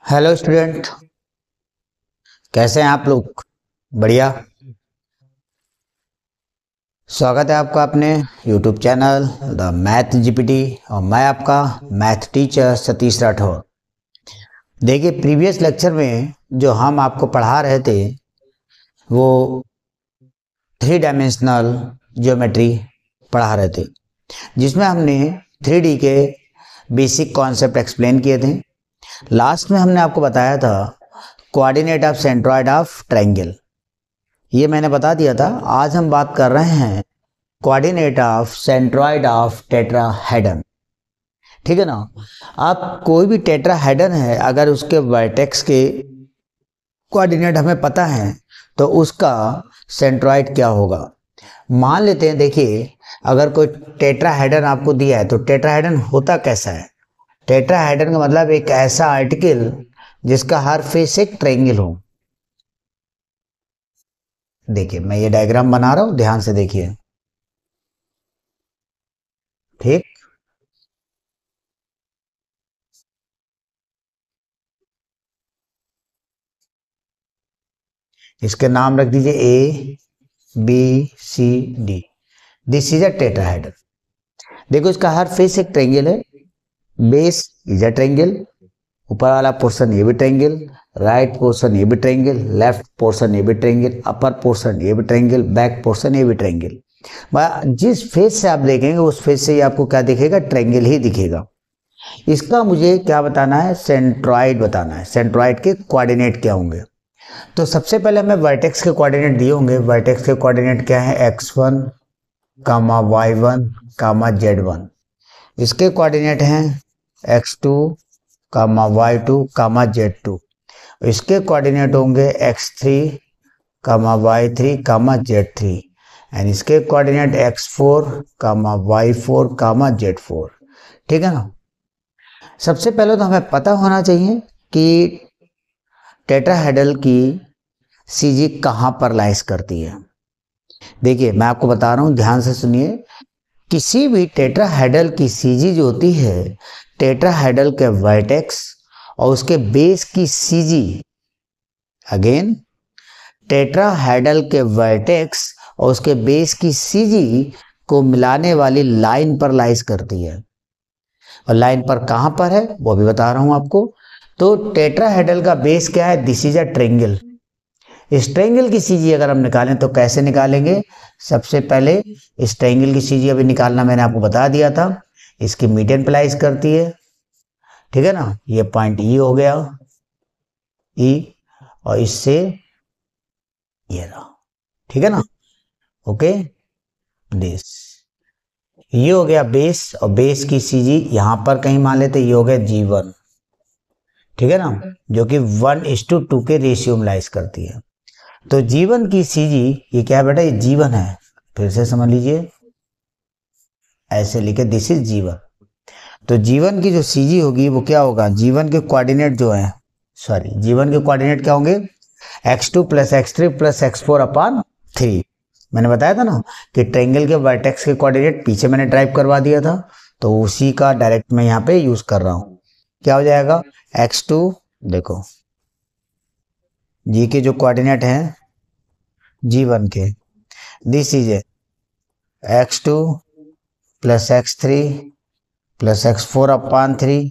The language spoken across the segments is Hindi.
हेलो स्टूडेंट, कैसे हैं आप लोग? बढ़िया। स्वागत है आपका अपने YouTube channel the math GPT और मैं आपका मैथ टीचर सतीश राठौर। देखिए, प्रीवियस लेक्चर में जो हम आपको पढ़ा रहे थे वो थ्री डायमेंशनल ज्योमेट्री पढ़ा रहे थे, जिसमें हमने 3D के बेसिक कॉन्सेप्ट एक्सप्लेन किए थे। लास्ट में हमने आपको बताया था coordinate of centroid of triangle, ये मैंने बता दिया था। आज हम बात कर रहे हैं coordinate of centroid of tetrahedron. ठीक है ना। अब कोई भी टेट्राहेड्रन है, अगर उसके वर्टेक्स के कोऑर्डिनेट हमें पता है तो उसका सेंट्रॉइड क्या होगा। मान लेते हैं, देखिए, अगर कोई टेट्राहेड्रन आपको दिया है तो टेट्राहेड्रन होता कैसा है। टेट्राहेड्रन का मतलब एक ऐसा आर्टिकल जिसका हर फेस एक ट्रायंगल हो। देखिए, मैं ये डायग्राम बना रहा हूं, ध्यान से देखिए। ठीक। इसके नाम रख दीजिए A B C D. This is a tetrahedron. देखो, इसका हर फेस एक ट्रायंगल है। बेस इज अ ट्रायंगल, ऊपर वाला पोर्शन ये भी ट्रायंगल, राइट पोर्शन ये भी ट्रायंगल, लेफ्ट पोर्शन ये भी ट्रायंगल, अपर पोर्शन ये भी ट्रायंगल, बैक पोर्शन ये भी ट्रायंगल। जिस फेस से आप देखेंगे उस फेस से ही आपको क्या दिखेगा, ट्रायंगल ही दिखेगा। इसका मुझे क्या बताना है, सेंट्रॉइड बताना है। सेंट्रॉइड के कोऑर्डिनेट क्या होंगे। तो सबसे पहले हमें वर्टेक्स के कोऑर्डिनेट दिए होंगे। वर्टेक्स के कोऑर्डिनेट क्या है, x1 कामा y1 कामा z1। इसके कोऑर्डिनेट हैं x2 कामा y2 कामा z2। इसके कोऑर्डिनेट होंगे x3 comma y3 comma z3 and इसके कोऑर्डिनेट x4 कामा y4 कामा z4। ठीक है ना। सबसे पहले तो हमें पता होना चाहिए कि टेट्राहेड्रल की सीजी कहाँ पर लाइस करती है। देखिए, मैं आपको बता रहा हूं, ध्यान से सुनिए। किसी भी टेट्राहेड्रल की सीजी जो होती है, टेट्राहेड्रल के वर्टेक्स और उसके बेस की सीजी, अगेन, टेट्राहेड्रल के वर्टेक्स और उसके बेस की सीजी को मिलाने वाली लाइन पर लाइस करती है। और लाइन पर कहां पर है वो भी बता रहा हूं आपको। तो टेट्राहेड्रल का बेस क्या है, दिस इज अ ट्रायंगल। इस ट्रायंगल की सीजी अगर हम निकालें तो कैसे निकालेंगे। सबसे पहले इस ट्रायंगल की सीजी अभी निकालना मैंने आपको बता दिया था। इसकी मीडियन प्लाइज करती है, ठीक है ना। ये पॉइंट ई हो गया, ई, और इससे ये रहा, ठीक है ना। ओके, दिस, ये हो गया बेस, और बेस की सीजी यहां पर कहीं मान लेते, ये हो गया G1, ठीक है ना, जो कि 1:2 के रेशियो में लाइज करती है। तो G1 की सीजी, ये क्या है बेटा, ये G1 है। फिर से समझ लीजिए, ऐसे लिखे, दिस इज G1। तो G1 की जो सीजी होगी वो क्या होगा, G1 के कोऑर्डिनेट जो है, सॉरी, G1 के कोऑर्डिनेट क्या होंगे, x2 plus x3 plus x4 अपान 3। मैंने बताया था ना कि ट्रायंगल के वर्टेक्स के कोऑर्डिनेट पीछे मैंने ड्राइव करवा दिया था, तो उसी का डायरेक्ट मैं यहाँ पे यूज कर रहा हूँ। क्या हो जाएगा, x2, देखो जी के जो कोऑर्डिनेट हैं G1 के, this is x2 plus x3 plus x4 अपान 3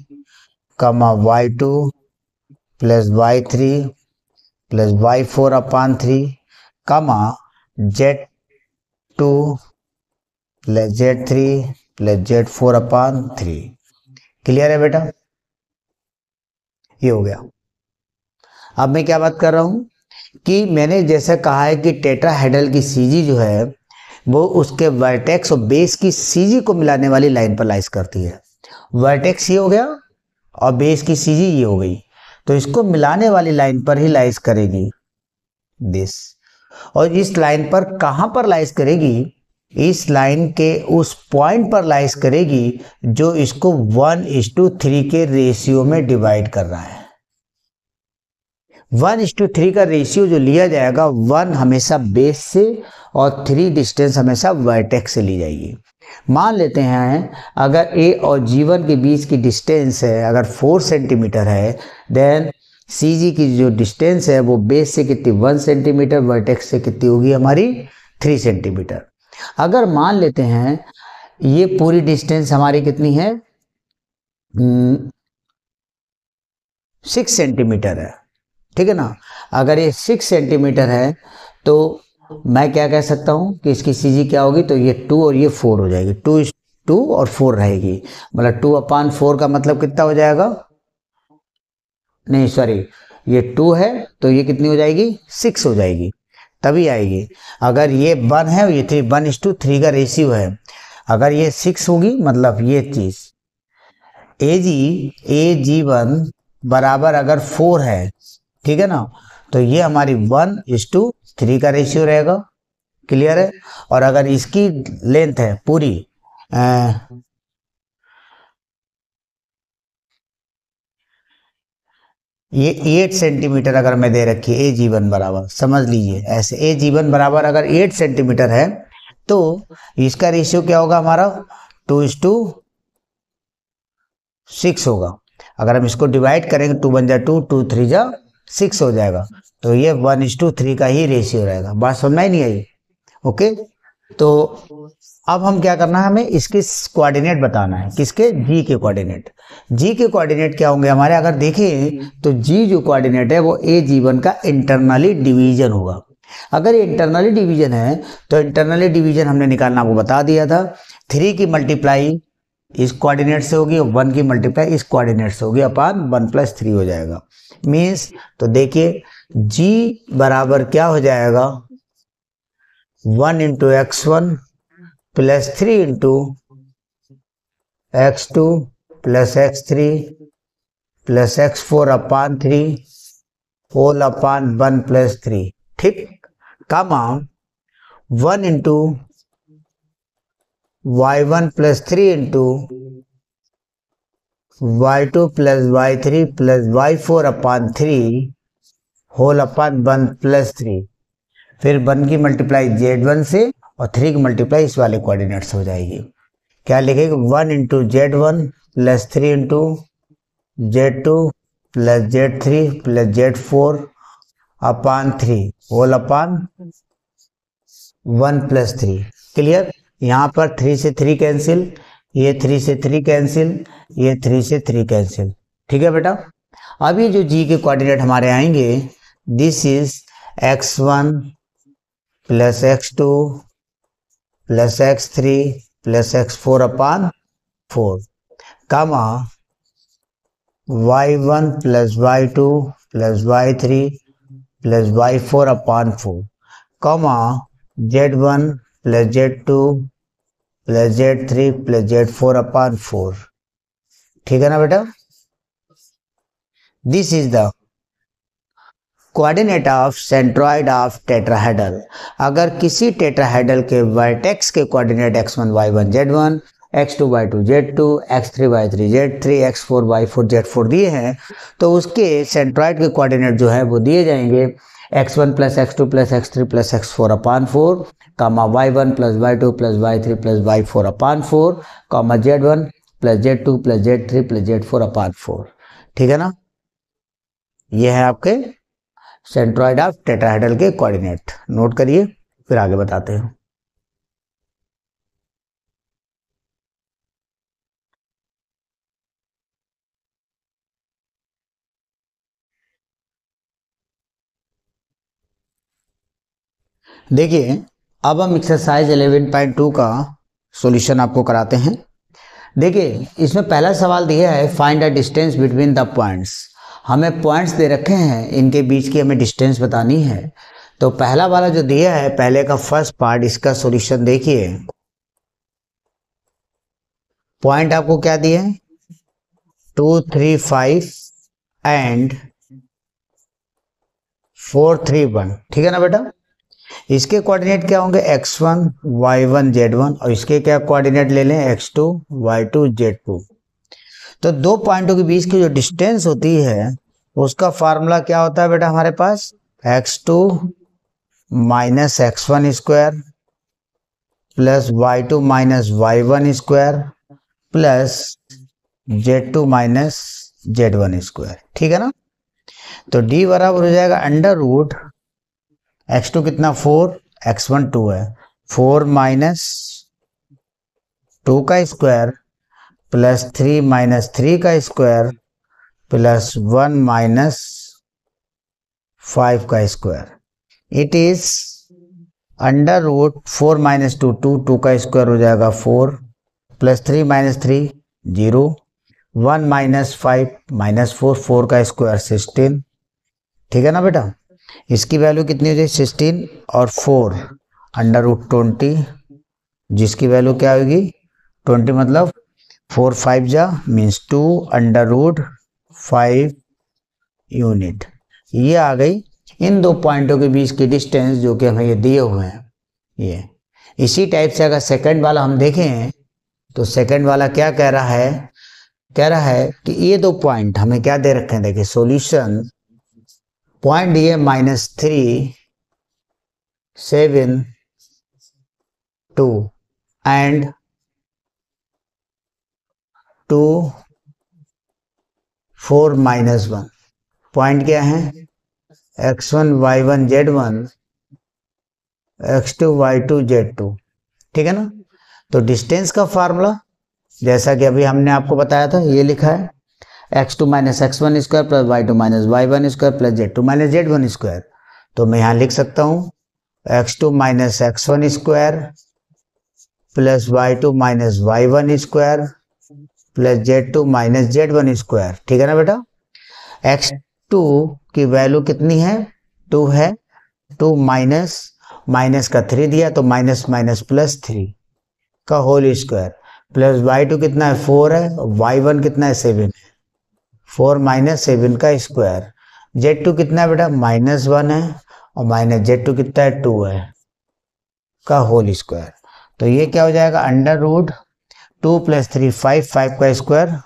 कमा y2 plus y3 plus y4 अपान 3 कमा z2 plus z3 plus z4 अपान 3। क्लियर है बेटा, ये हो गया। अब मैं क्या बात कर रहा हूं कि मैंने जैसा कहा है कि टेट्राहेड्रल की सीजी जो है वो उसके वर्टेक्स और बेस की सीजी को मिलाने वाली लाइन पर लाइस करती है। वर्टेक्स ये हो गया और बेस की सीजी ये हो गई, तो इसको मिलाने वाली लाइन पर ही लाइस करेगी, दिस। और इस लाइन पर कहां पर लाइस करेगी, इस लाइन के उस पॉइंट पर लाइस करेगी जो इसको 1:3 के रेशियो में डिवाइड कर रहा है। 1:3 का रेशियो जो लिया जाएगा, 1 हमेशा बेस से और 3 डिस्टेंस हमेशा वर्टेक्स से ली जाएगी। मान लेते हैं अगर ए और G1 के बीच की डिस्टेंस है अगर 4 सेंटीमीटर है, देन CG की जो डिस्टेंस है वो बेस से कितनी 1 सेंटीमीटर, वर्टेक्स से कितनी होगी हमारी 3 सेंटीमीटर। अगर मान लेते हैं ये पूरी डिस्टेंस हमारी कितनी है 6 सेंटीमीटर है, ठीक है ना। अगर ये 6 सेंटीमीटर है तो मैं क्या कह सकता हूँ कि इसकी CG क्या होगी, तो ये 2 और ये 4 हो जाएगी, 2 और 4 रहेगी, मतलब 2/4 का मतलब कितना हो जाएगा, नहीं सॉरी, ये 2 है तो ये कितनी हो जाएगी 6 हो जाएगी, तभी आएगी। अगर ये 1 है ये 3, 1:3 का रेशियो है, अगर ये 6 होगी मतलब ये चीज AG1 बराबर अगर 4 है, ठीक है ना, तो ये हमारी 1:3 का रेशियो रहेगा, क्लियर है। और अगर इसकी लेंथ है पूरी ये 8 सेंटीमीटर अगर मैं दे रखी है AG1 बराबर, समझ लीजिए ऐसे AG1 बराबर अगर 8 सेंटीमीटर है तो इसका रेशियो क्या होगा हमारा 2:6 होगा। अगर हम इसको डिवाइड करेंगे 2 1 जा 2, 2 3 जा 6 हो जाएगा, तो ये 1:3 का ही रेशियो रहेगा। बात समझ में ही नहीं आई, ओके। तो अब हम क्या करना है, हमें इसके कोऑर्डिनेट बताना है, किसके जी के कोऑर्डिनेट। जी के कोऑर्डिनेट क्या होंगे हमारे, अगर देखें तो जी जो कोऑर्डिनेट है वो AG1 का इंटरनली डिवीजन होगा। अगर ये इंटरनली डिवीजन है तो इंटरनली डिवीजन हमने निकालना आपको बता दिया था, 3 की मल्टीप्लाई इस कोऑर्डिनेट से होगी और 1 की मल्टीप्लाई इस कोऑर्डिनेट से होगी, अपान 1+3 हो जाएगा। मीन्स तो देखिए जी बराबर क्या हो जाएगा 1 × x1 + 3 × x2 + x3 + x4/3 whole upon 1+3, ठीक, कमा 1 × y1 + 3 × y2 + y3 + y4/3 whole upon 1+3, फिर 1 की मल्टीप्लाई Z1 से और 3 की मल्टीप्लाई इस वाले कोऑर्डिनेट से हो जाएगी। क्या लिखेगा 1 × Z1 + 3 × Z2 + Z3 + Z4/3 whole upon 1+3, clear. यहाँ पर 3 से 3 कैंसिल, ये 3 से 3 कैंसिल, ये 3 से 3 कैंसिल, ठीक है बेटा। अब ये जो जी के कोऑर्डिनेट हमारे आएंगे, this is x1 + x2 + x3 + x4/4 कमा y1 + y2 + y3 + y4/4 कमा Z1 + Z2 + Z3 + Z4/4, ठीक है ना बेटा। This is the coordinate of centroid of tetrahedral. अगर किसी टेट्राहेड्रल के वर्टेक्स के coordinate x1 y1 z1, x2 y2 z2, x3 y3 z3, x4 y4 z4 दिए हैं, तो उसके सेंट्रॉइड के कोऑर्डिनेट जो है वो दिए जाएंगे x1 + x2 + x3 + x4/4 कामा y1 + y2 + y3 + y4/4 कामा z1 + z2 + z3 + z4/4, ठीक है ना। ये है आपके सेंट्रॉइड ऑफ टेट्राहेड्रल के कोऑर्डिनेट, नोट करिए फिर आगे बताते हैं। देखिए अब हम एक्सरसाइज 11.2 का सॉल्यूशन आपको कराते हैं। देखिए इसमें पहला सवाल दिया है find the distance between the points. हमें पॉइंट्स दे रखे हैं, इनके बीच की हमें डिस्टेंस बतानी है। तो पहला वाला जो दिया है, पहले का फर्स्ट पार्ट, इसका सॉल्यूशन देखिए। पॉइंट आपको क्या दिए हैं 2 3 5 एंड 4 3 1, ठीक है ना बेटा। इसके कोऑर्डिनेट क्या होंगे x1 y1 z1 और इसके क्या कोऑर्डिनेट ले लें x2 y2 z2। तो दो पॉइंटों के बीच की जो डिस्टेंस होती है उसका फार्मूला क्या होता है बेटा हमारे पास x2 - x1² plus y2 minus y1 square plus z2 minus z1 square, ठीक है ना। तो d बराबर हो जाएगा अंडर रूट x2 कितना 4, x1 2 है, 4 माइनस 2 का स्क्वायर प्लस 3 माइनस 3 का स्क्वायर प्लस 1 माइनस 5 का square. It is under root 4 minus 2 2, 2 का स्क्वायर हो जाएगा 4 प्लस 3 माइनस 3 0, 1 माइनस 5 माइनस 4, 4 का स्क्वायर 16, ठीक है ना बेटा। इसकी वैल्यू कितनी हो जाएगी 16 और 4 अंडर रूट 20, जिसकी वैल्यू क्या होगी 20, मतलब 4 5 जा मीन्स 2 अंडर रूट 5 यूनिट। ये आ गई इन दो पॉइंटों के बीच की डिस्टेंस जो कि हमें ये दिए हुए हैं। ये इसी टाइप से अगर सेकंड वाला हम देखें तो सेकंड वाला क्या कह रहा है, कह रहा है कि ये दो पॉइंट हमें क्या दे रखे हैं, देखिए सॉल्यूशन पॉइंट ये -3 7 2 एंड 2 4 -1 पॉइंट क्या है x1 y1 z1 x2 y2 z2, ठीक है ना। तो डिस्टेंस का फार्मूला जैसा कि अभी हमने आपको बताया था, ये लिखा है x2 minus x1 square plus y2 minus y1 square plus z2 minus z1 square. तो मैं यहाँ लिख सकता हूँ x2 minus x1 square plus y2 minus y1 square plus z2 minus z1 square, ठीक है ना बेटा। x2 की वैल्यू कितनी है 2 है, 2 माइनस माइनस का 3 दिया तो माइनस माइनस प्लस 3 का होल स्क्वायर प्लस y2 कितना है 4 है, y1 कितना है 7 है, 4 माइनस 7 का स्क्वायर, z2 कितना है बेटा -1 है और माइनस z2 कितना है 2 है का होल स्क्वायर। तो ये क्या हो जाएगा अंडर रूट 2 प्लस 3 5, 5 का स्क्वायर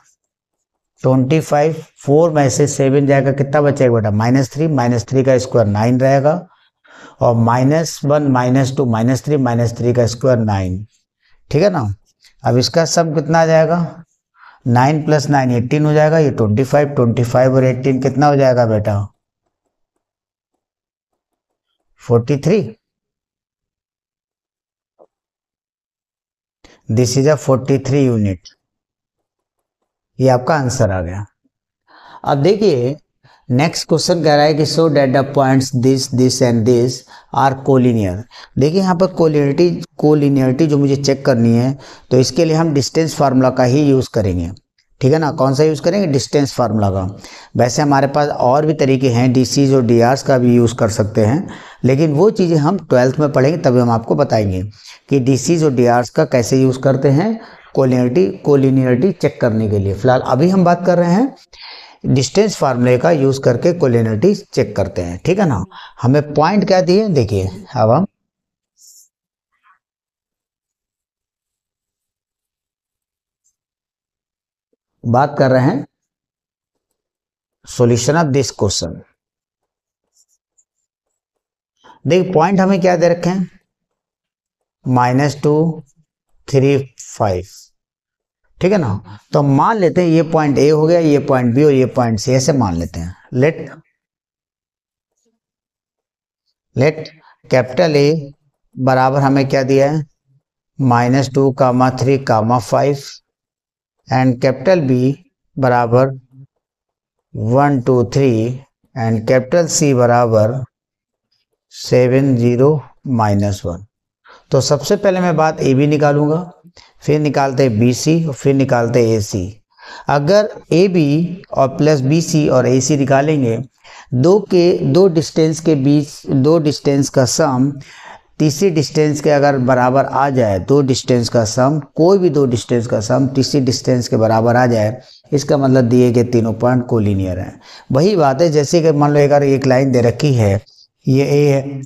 25, 4 में से 7 जाएगा कितना बचेगा बेटा -3 का स्क्वायर 9 रहेगा और -1 -2 -3 का स्क्वायर 9, ठीक है ना। अब इसका सम कितना आ जाएगा 9 प्लस 9 18 हो जाएगा, ये 25 और 18 कितना हो जाएगा बेटा 43। This is a 43 unit. ये आपका आंसर आ गया। अब देखिए नेक्स्ट क्वेश्चन कह रहा है कि so that the points this and this are collinear. देखिए यहाँ पर कोलिनियरिटी जो मुझे चेक करनी है तो इसके लिए हम डिस्टेंस फार्मूला का ही यूज़ करेंगे, ठीक है ना। कौन सा यूज़ करेंगे डिस्टेंस फार्मूला का। वैसे हमारे पास और भी तरीके हैं, डीसीज और डीआर्स का भी यूज़ कर सकते हैं, लेकिन वो चीज़ें हम 12th में पढ़ेंगे तभी हम आपको बताएंगे कि डीसीज और डीआर्स का कैसे यूज़ करते हैं कोलिनियरिटी चेक करने के लिए। फिलहाल अभी हम बात कर रहे हैं डिस्टेंस फार्मूले का यूज़ करके कोलिनियरिटी चेक करते हैं, ठीक है ना। हमें पॉइंट क्या दिए देखिए, अब हम बात कर रहे हैं सॉल्यूशन ऑफ दिस क्वेश्चन। देखिए पॉइंट हमें क्या दे रखे हैं -2 3 5, ठीक है ना। तो मान लेते हैं ये पॉइंट ए हो गया, ये पॉइंट बी और ये पॉइंट सी, ऐसे मान लेते हैं। लेट कैपिटल ए बराबर हमें क्या दिया है -2 3 5 एंड कैपिटल बी बराबर 1 2 3 एंड कैपिटल सी बराबर 7 0 -1। तो सबसे पहले मैं बात ए बी निकालूंगा, फिर निकालते हैं बी सी और फिर निकालते हैं ए सी। अगर ए बी और प्लस बी सी और ए सी निकालेंगे दो डिस्टेंस के बीच दो डिस्टेंस का सम तीसरी डिस्टेंस के अगर बराबर आ जाए, दो डिस्टेंस का सम कोई भी दो डिस्टेंस का सम तीसरी डिस्टेंस के बराबर आ जाए, इसका मतलब दिए गए तीनों पॉइंट कोलिनियर हैं। वही बात है जैसे कि मान लो अगर एक लाइन दे रखी है ये ए है,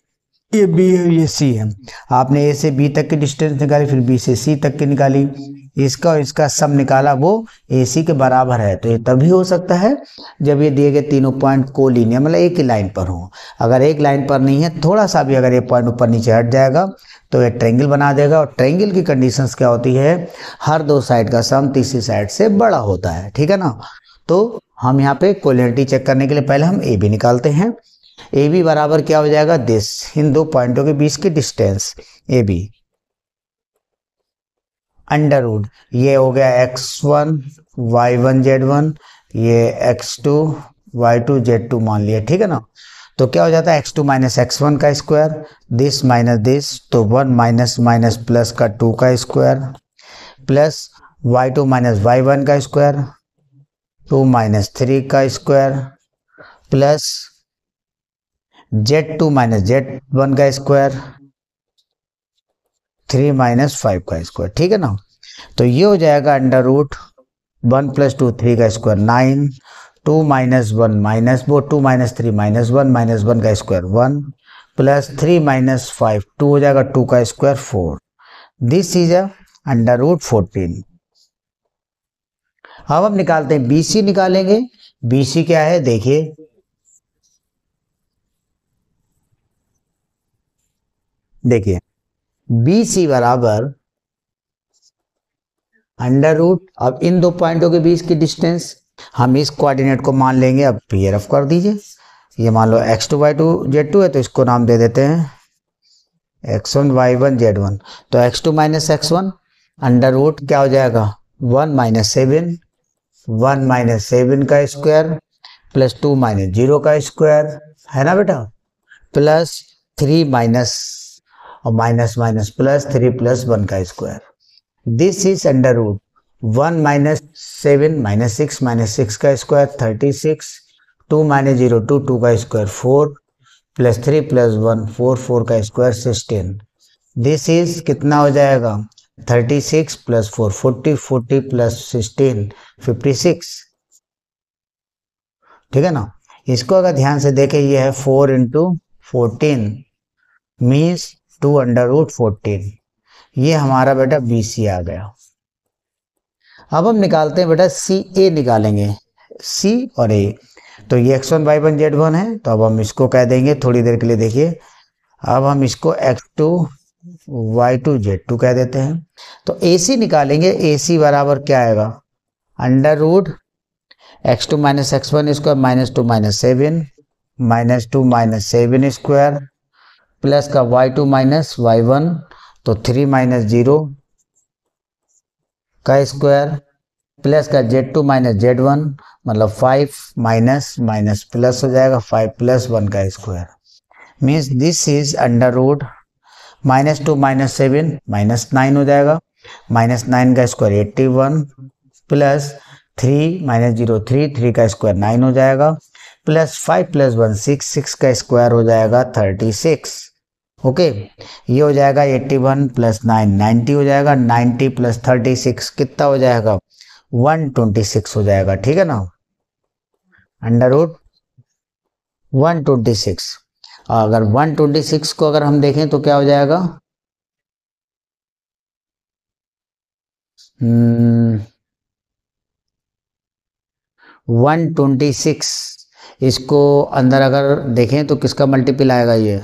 ये बी है, ये सी है। आपने ए से बी तक की डिस्टेंस निकाली, फिर बी से सी तक की निकाली, इसका और इसका सम निकाला, वो ए सी के बराबर है। तो ये तभी हो सकता है जब ये दिए गए तीनों पॉइंट कोलिनियर, मतलब एक ही लाइन पर हो। अगर एक लाइन पर नहीं है, थोड़ा सा भी अगर ये पॉइंट ऊपर नीचे हट जाएगा तो ये ट्रायंगल बना देगा। और ट्रायंगल की कंडीशंस क्या होती है, हर दो साइड का सम तीसरी साइड से बड़ा होता है, ठीक है ना। तो हम यहाँ पे कोलिनियरिटी चेक करने के लिए पहले हम ए बी निकालते हैं। ए बी बराबर क्या हो जाएगा, दिस, इन दो पॉइंटों के बीच की distance A B, under root, ये हो गया x1 y1 z1, ये x2 y2 z2 मान लिया, ठीक है ना। तो क्या हो जाता है, x2 माइनस x1 का स्क्वायर, दिस माइनस दिस, तो 1 माइनस माइनस प्लस का 2 का square, plus y2 minus y1 का स्क्वायर, 2 माइनस 3 का square, plus z2 minus z1 का स्क्वायर, 3 माइनस 5 का स्क्वायर, ठीक है ना। तो ये हो जाएगा अंडर रूट 1 प्लस 2 3 का स्क्वायर 9, 2 माइनस 1 माइनस वो 2 माइनस 3 माइनस 1 का स्क्वायर 1, प्लस 3 माइनस 5 2 हो जाएगा, 2 का square 4। This is under root 14। अब हम निकालते हैं BC, निकालेंगे। BC क्या है देखिए, देखिए BC बराबर अंडर रूट, अब इन दो पॉइंटों के बीच की डिस्टेंस, हम इस कोऑर्डिनेट को मान लेंगे, अब ये रफ कर दीजिए। ये मान लो x2 y2 z2 है, तो इसको नाम दे देते हैं x1 y1 z1। तो x2 minus x1 under root क्या हो जाएगा, 1 माइनस 7, 1 माइनस 7 का स्क्वायर, प्लस 2 माइनस 0 का स्क्वायर, है ना बेटा, प्लस 3 माइनस, और माइनस माइनस प्लस 3 प्लस 1 का square. This is under root 1 minus 7 minus 6 का स्क्वायर 36, 2 माइनस 0 2 का स्क्वायर 4, प्लस 3 प्लस 1 4 का स्क्वायर 16। दिस इज कितना हो जाएगा, 36 प्लस 4 40 प्लस 16 56, ठीक है ना। इसको अगर ध्यान से देखें, ये है 4 इंटू 14 मीन्स 2 अंडर रूट 14। ये हमारा बेटा BC आ गया। अब हम निकालते हैं बेटा CA, निकालेंगे C और A। तो ये x1 y1 z1 है, तो अब हम इसको कह देंगे, थोड़ी देर के लिए देखिए, अब हम इसको x2 y2 z2 कह देते हैं। तो AC निकालेंगे, AC बराबर क्या आएगा, under root x2 minus x1 square minus 2 minus 7 minus 2 minus 7 square, plus का y2 माइनस y1, तो 3 माइनस 0 का स्क्वायर, प्लस का z2 माइनस z1 मतलब 5 माइनस माइनस प्लस हो जाएगा 5 प्लस 1 का square. Means this is under root minus 2 minus 7 minus 9 हो जाएगा, माइनस 9 का स्क्वायर 81, प्लस 3 माइनस 0 3 का स्क्वायर 9 हो जाएगा, प्लस 5 प्लस 1 6 का स्क्वायर हो जाएगा 36। ओके, ये हो जाएगा 81 प्लस 9 90 हो जाएगा, 90 प्लस 36 कितना हो जाएगा, 126 हो जाएगा, ठीक है ना। अंडर रूट 126, अगर 126 को अगर हम देखें तो क्या हो जाएगा, 126, इसको अंदर अगर देखें तो किसका मल्टीपल आएगा, ये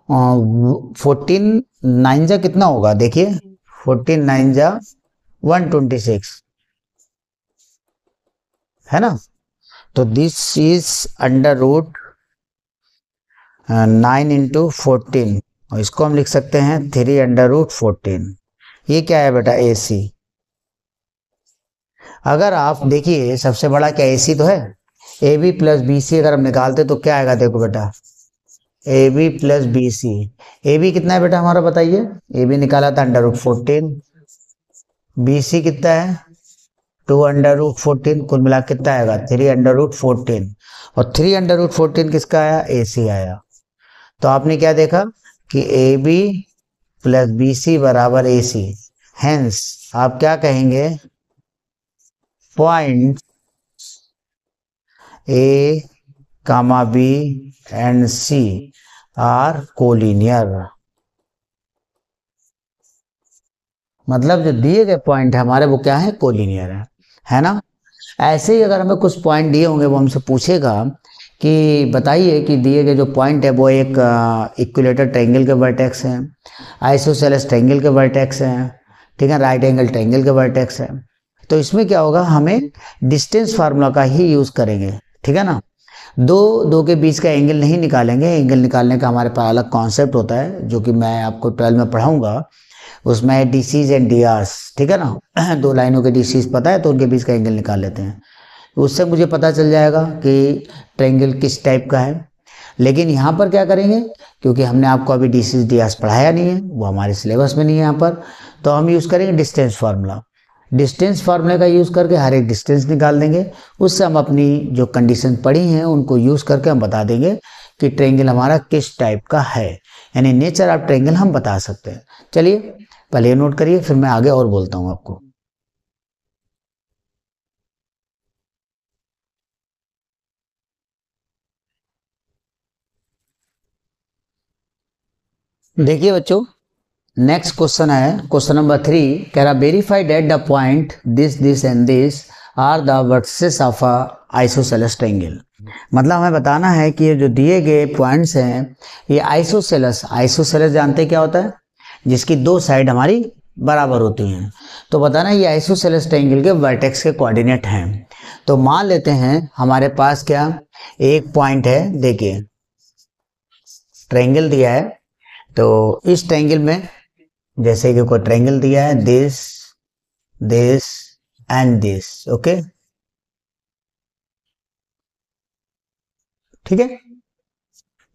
14 9 जा कितना होगा, देखिए 14 9 जा 126, है ना। तो this is under root 9 into 14, और इसको हम लिख सकते हैं 3 अंडर रूट 14। ये क्या है बेटा, AC। अगर आप देखिए सबसे बड़ा क्या AC तो है, AB प्लस BC अगर हम निकालते तो क्या आएगा, देखो बेटा AB प्लस BC। AB कितना है बेटा हमारा बताइए, AB निकाला था अंडर रूट 14, BC कितना है 2 अंडर रूट 14, कुल मिला कितना आएगा 3 अंडर रूट 14, और 3 अंडर रूट 14 किसका आया, AC आया। तो आपने क्या देखा कि AB प्लस बी सी बराबर ए सी। हेंस आप क्या कहेंगे, point A comma B and C are collinear. मतलब जो दिए गए पॉइंट है हमारे वो क्या है, कोलिनियर है ना। ऐसे ही अगर हमें कुछ पॉइंट दिए होंगे वो हमसे पूछेगा कि बताइए कि दिए गए जो पॉइंट है वो एक इक्विलेटर ट्रायंगल के वर्टेक्स हैं, आइसोसेलेस ट्रायंगल के वर्टेक्स हैं, ठीक है, राइट एंगल ट्रायंगल के वर्टेक्स हैं। तो इसमें क्या होगा, हमें डिस्टेंस फार्मूला का ही यूज़ करेंगे, ठीक है ना। दो दो के बीच का एंगल नहीं निकालेंगे, एंगल निकालने का हमारे पास अलग कॉन्सेप्ट होता है जो कि मैं आपको 12 में पढ़ाऊंगा। उसमें डीसीज एंड डीआरस, ठीक है ना। दो लाइनों के डीसीज पता है तो उनके बीच का एंगल निकाल लेते हैं, उससे मुझे पता चल जाएगा कि ट्रायंगल किस टाइप का है। लेकिन यहाँ पर क्या करेंगे, क्योंकि हमने आपको अभी डीसीज डीआरस पढ़ाया नहीं है, वो हमारे सिलेबस में नहीं है यहाँ पर, तो हम यूज़ करेंगे डिस्टेंस फार्मूला। डिस्टेंस फार्मूले का यूज़ करके हर एक डिस्टेंस निकाल देंगे, उससे हम अपनी जो कंडीशन पढ़ी हैं उनको यूज़ करके हम बता देंगे कि ट्रायंगल हमारा किस टाइप का है, यानी नेचर ऑफ ट्रायंगल हम बता सकते हैं। चलिए पहले ये नोट करिए, फिर मैं आगे और बोलता हूँ आपको। देखिए बच्चों, नेक्स्ट क्वेश्चन है क्वेश्चन नंबर 3, कह रहा verify that the point this and this are the vertices of a isosceles triangle. मतलब हमें बताना है कि ये जो दिए गए पॉइंट्स हैं ये आइसोसेलेस, आइसोसेलेस जानते हैं क्या होता है, जिसकी दो साइड हमारी बराबर होती हैं। तो बताना ये आइसोसेलेस ट्रायंगल के वर्टेक्स के कोऑर्डिनेट हैं। तो मान लेते हैं हमारे पास क्या एक पॉइंट है, देखिए ट्रायंगल दिया है, तो इस ट्रायंगल में जैसे कि कोई ट्रायंगल दिया है, this this and this, okay, ठीक है।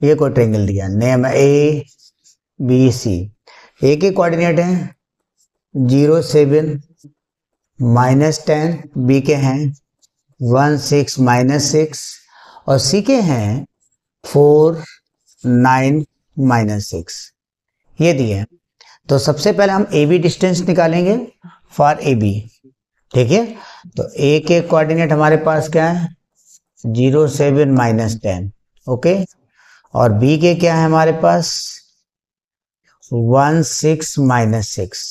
ये कोई ट्रायंगल दिया, नेम ए बी सी, ए के कोऑर्डिनेट हैं 0 7 -10, बी के हैं 1 6 -6 और सी के हैं 4 9 -6, ये दिए हैं। तो सबसे पहले हम ए बी डिस्टेंस निकालेंगे फॉर ए बी, ठीक है। तो ए के कोऑर्डिनेट हमारे पास क्या है 0 7 -10, ओके, और बी के क्या है हमारे पास 1 6 -6,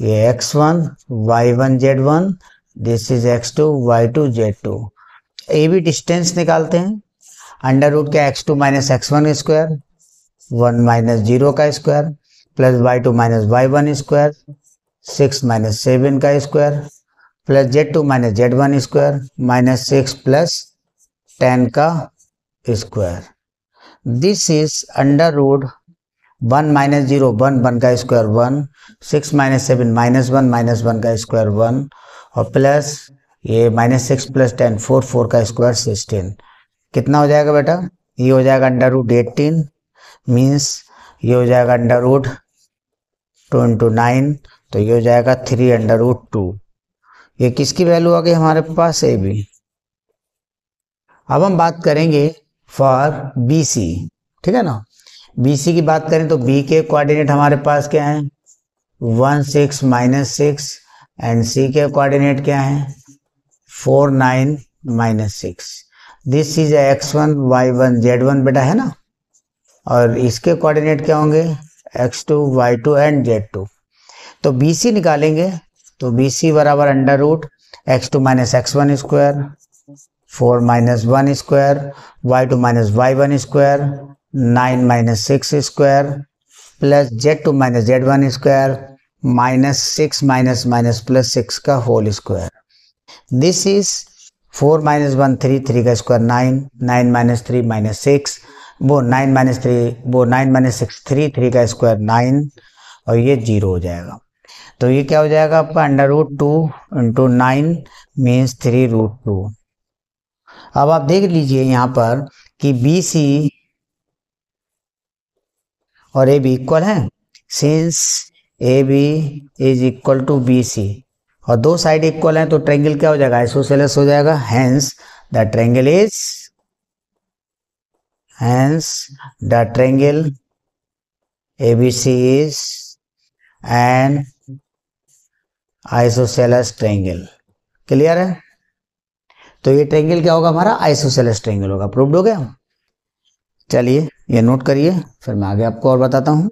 ये x1 y1 z1, this is x2 y2 z2। A B distance निकालते हैं, अंडर रूट क्या x2 -x1 स्क्वायर 1 -0 का square plus y2 -y1 square 6 -7 का square plus z2 -z1 square -6 plus 10 का square. This is under root 1 -0 1 1 का स्क्वायर 1, 6 -7 -1 का स्क्वायर 1 और प्लस ये -6 + 10 4 4 का स्क्वायर 16। कितना हो जाएगा बेटा, ये हो जाएगा अंडर रूट 18, मीन्स ये हो जाएगा अंडर रूट 2 × 9, तो ये हो जाएगा 3 अंडर रूट 2। ये किसकी वैल्यू आ गई हमारे पास, ए बी। अब हम बात करेंगे फॉर बी सी, ठीक है ना। बी सी की बात करें तो बी के कोऑर्डिनेट हमारे पास क्या है 1 6 -6 एंड सी के कोऑर्डिनेट क्या है 4 9 -6। This is x1 y1 z1 बेटा, है ना, और इसके कोऑर्डिनेट क्या होंगे x2 y2 एंड z2। तो बी सी निकालेंगे, तो बी सी बराबर under root x2 -x1 square 4 -1 square y2 -y1 square 9 -6 square plus z2 -z1 square -6 plus 6 का होल स्क्वायर। दिस इज 4 -1 3 3 का स्क्वायर 9 9 -3 -6 वो 9 -3 वो 9 -6 3 3 का स्क्वायर 9 और ये 0 हो जाएगा। तो ये क्या हो जाएगा आपका अंडर रूट 2 × 9 मीन्स 3 रूट 2। अब आप देख लीजिए यहाँ पर कि बी सी और ए बी इक्वल है, since A B is equal to B C और दो साइड इक्वल हैं तो ट्रायंगल क्या हो जाएगा आइसोसेलेस हो जाएगा। The triangle is the triangle ABC is N isosceles triangle. Clear है? तो ये ट्रायंगल क्या होगा हमारा? आइसोसेलेस ट्रायंगल होगा। प्रूव्ड हो गया। चलिए ये नोट करिए, फिर मैं आगे आपको और बताता हूं।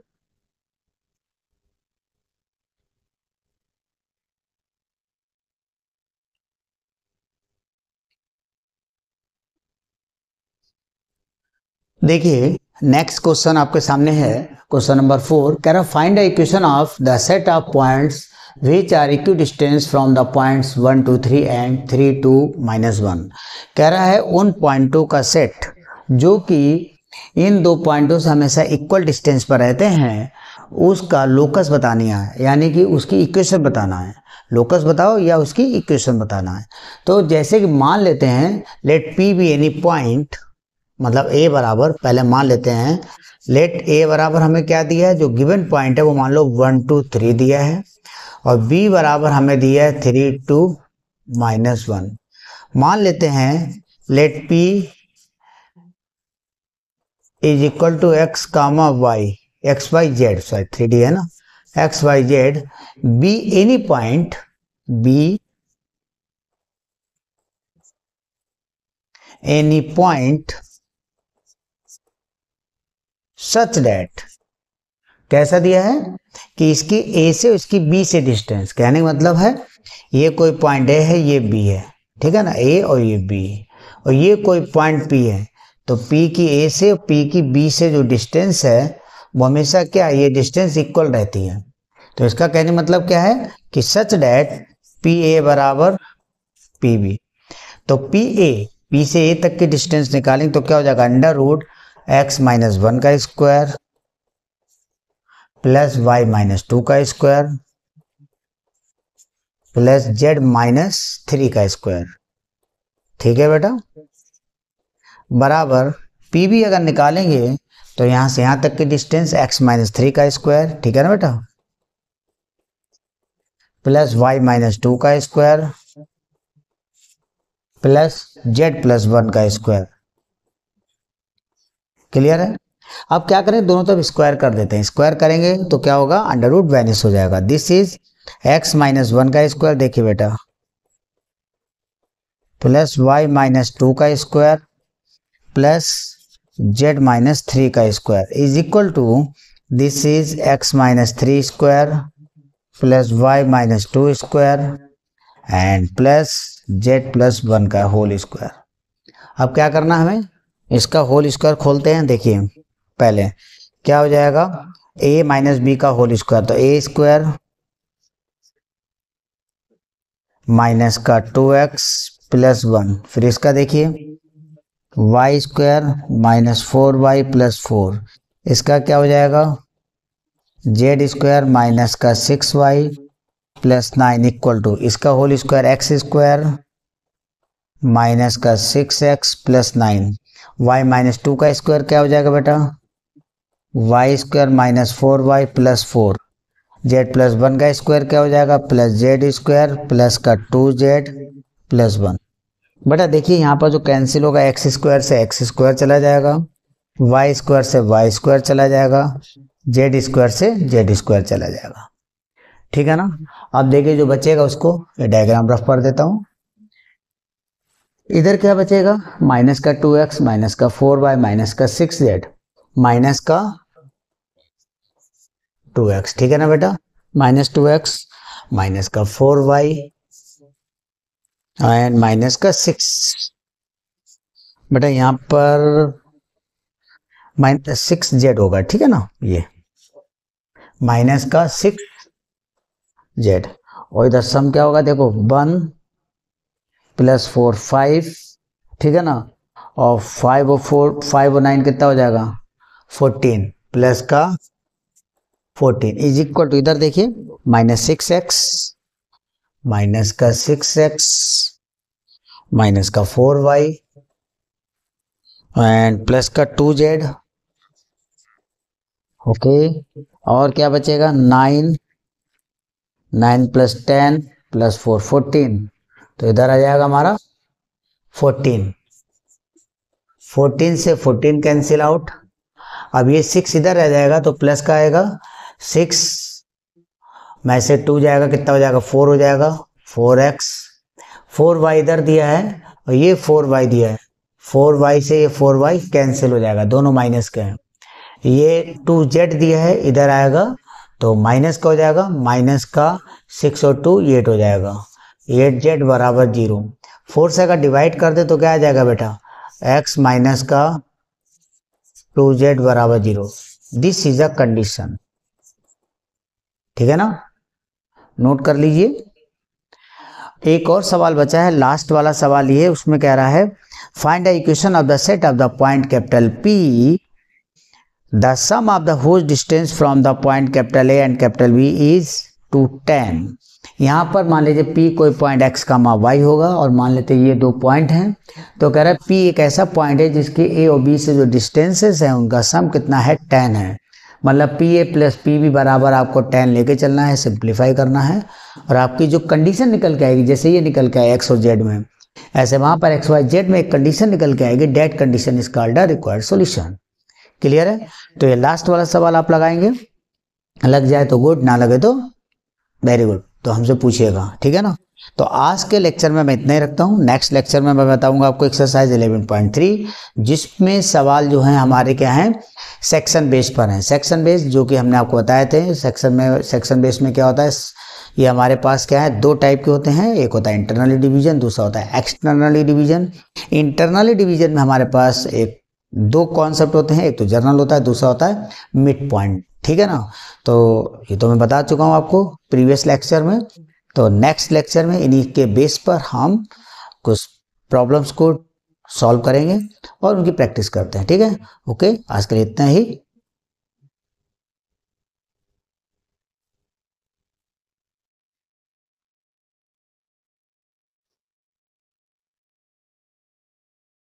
देखिए नेक्स्ट क्वेश्चन आपके सामने है, क्वेश्चन नंबर 4। कह रहा find the equation of the set of points which are equidistance from the points 1 2 3 and 3 2 -1। कह रहा है उन पॉइंटों का सेट जो कि इन दो पॉइंटों से हमेशा इक्वल डिस्टेंस पर रहते हैं, उसका लोकस बतानी है, यानी कि उसकी इक्वेशन बताना है। लोकस बताओ या उसकी इक्वेशन बताना है। तो जैसे कि मान लेते हैं let P be any point, मतलब ए बराबर, पहले मान लेते हैं लेट ए बराबर हमें क्या दिया है, जो गिवन पॉइंट है वो मान लो 1 2 3 दिया है, और बी बराबर हमें दिया है 3 2 -1। मान लेते हैं let P is equal to X comma Y, X Y Z, sorry 3D है ना, X Y Z, be any point, be any point such that, कैसा दिया है कि इसकी ए से उसकी बी से डिस्टेंस, कहने का मतलब है ये कोई पॉइंट ए है, ये बी है, ठीक है ना, ए और ये बी, और ये कोई पॉइंट पी है, तो पी की ए से और पी की बी से जो डिस्टेंस है वो हमेशा क्या, ये डिस्टेंस इक्वल रहती है। तो इसका कहने मतलब क्या है कि सच डैट पी ए बराबर पी बी। तो पी से ए तक की डिस्टेंस निकालेंगे तो क्या हो जाएगा, अंडर रूट एक्स माइनस 1 का स्क्वायर प्लस वाई माइनस 2 का स्क्वायर प्लस जेड माइनस 3 का स्क्वायर। ठीक है बेटा, बराबर पी भी अगर निकालेंगे तो यहां से यहां तक की डिस्टेंस एक्स माइनस 3 का स्क्वायर, ठीक है ना बेटा, प्लस वाई माइनस 2 का स्क्वायर प्लस जेड प्लस 1 का स्क्वायर। क्लियर है? अब क्या करें, दोनों तरफ स्क्वायर कर देते हैं। स्क्वायर करेंगे तो क्या होगा, अंडर रूट वैनिश हो जाएगा। दिस इज एक्स माइनस 1 का स्क्वायर, देखिए बेटा, प्लस वाई माइनस 2 का स्क्वायर प्लस जेड माइनस 3 का square is equal to, this is X minus 3 square plus Y minus 2 square and plus Z plus 1 का होल स्क्वायर। अब क्या करना है हमें, इसका होल स्क्वायर खोलते हैं। देखिए पहले क्या हो जाएगा, a माइनस बी का होल स्क्वायर, तो ए स्क्वायर माइनस का 2x प्लस 1, फिर इसका देखिए Y square minus 4y plus 4, इसका क्या हो जाएगा, जेड स्क्वायर माइनस का 6y प्लस 9 इक्वल टू, इसका whole square X square minus का 6x प्लस 9, y माइनस 2 का स्क्वायर क्या हो जाएगा बेटा, Y square minus 4y plus 4, Z plus 1 का स्क्वायर क्या हो जाएगा, प्लस जेड स्क्वायर प्लस का 2z प्लस 1। बेटा देखिए यहाँ पर जो कैंसिल होगा, एक्स स्क्वायर से एक्स स्क्वायर चला जाएगा, वाई स्क्वायर से वाई स्क्वायर चला जाएगा, जेड स्क्वायर से जेड स्क्वायर चला जाएगा। ठीक है ना? अब देखिए जो बचेगा उसको ये डायग्राम रफ कर देता हूं। इधर क्या बचेगा, माइनस का 2x माइनस का 4y माइनस का 6z माइनस का 2x, ठीक है ना बेटा, माइनस 2x माइनस का 4y एंड माइनस का 6। बेटा यहाँ पर माइनस 6z होगा, ठीक है ना, ये माइनस का 6z, और इधर सम क्या होगा, देखो 1 प्लस 4 5, ठीक है ना, और 5 और 4 5 और 9 कितना हो जाएगा 14 प्लस का 14 इज इक्वल टू, इधर देखिए माइनस 6x माइनस का 6x माइनस का 4y एंड प्लस का 2z। ओके, और क्या बचेगा 9 9 प्लस 10 प्लस 4 14, तो इधर आ जाएगा हमारा 14 से 14 कैंसिल आउट। अब ये 6 इधर रह जाएगा तो प्लस का आएगा 6 में से 2 जाएगा, कितना हो जाएगा 4 हो जाएगा, 4x, 4y इधर दिया है और ये 4y दिया है, 4y से ये 4y कैंसिल हो जाएगा, दोनों माइनस के हैं। ये 2z दिया है, इधर आएगा तो माइनस का हो जाएगा, माइनस का 6 और 2 8 हो जाएगा, 8z बराबर 0। 4 से अगर डिवाइड कर दे तो क्या आ जाएगा बेटा, x माइनस का 2z बराबर 0। दिस इज अ कंडीशन, ठीक है ना, नोट कर लीजिए। एक और सवाल बचा है, लास्ट वाला सवाल ये, उसमें कह रहा है find the equation of the set of the point capital P, the sum of the whose distance from the point capital A and capital B is 210। यहाँ पर मान लीजिए P कोई पॉइंट x कामा y होगा और मान लेते ये दो पॉइंट हैं, तो कह रहा है P एक ऐसा पॉइंट है जिसके A और B से जो डिस्टेंसेस हैं उनका सम कितना है 10 है, मतलब PA प्लस PB बराबर आपको 10 लेके चलना है, सिंप्लीफाई करना है और आपकी जो कंडीशन निकल के आएगी, जैसे ये निकल के आए x और z में, ऐसे वहाँ पर x y z में एक कंडीशन निकल के आएगी, that condition is called the required solution. Clear है? तो ये लास्ट वाला सवाल आप लगाएंगे, लग जाए तो गुड, ना लगे तो वेरी गुड, तो हमसे पूछिएगा, ठीक है ना। तो आज के लेक्चर में मैं इतना ही रखता हूँ। नेक्स्ट लेक्चर में मैं बताऊंगा आपको एक्सरसाइज 11.3, जिसमें सवाल जो है हमारे क्या हैं, सेक्शन बेस पर हैं। सेक्शन बेस जो कि हमने आपको बताए थे, सेक्शन बेस में क्या होता है, ये हमारे पास क्या है, दो टाइप के होते हैं, एक होता है इंटरनली डिवीजन, दूसरा होता है एक्सटर्नली डिवीजन। इंटरनली डिवीजन में हमारे पास एक दो कॉन्सेप्ट होते हैं, एक तो जर्नल होता है, दूसरा होता है मिड पॉइंट, ठीक है ना। तो ये तो मैं बता चुका हूँ आपको प्रीवियस लेक्चर में। तो नेक्स्ट लेक्चर में इन्हीं के बेस पर हम कुछ प्रॉब्लम्स को सॉल्व करेंगे और उनकी प्रैक्टिस करते हैं, ठीक है। ओके, आज के लिए इतना ही।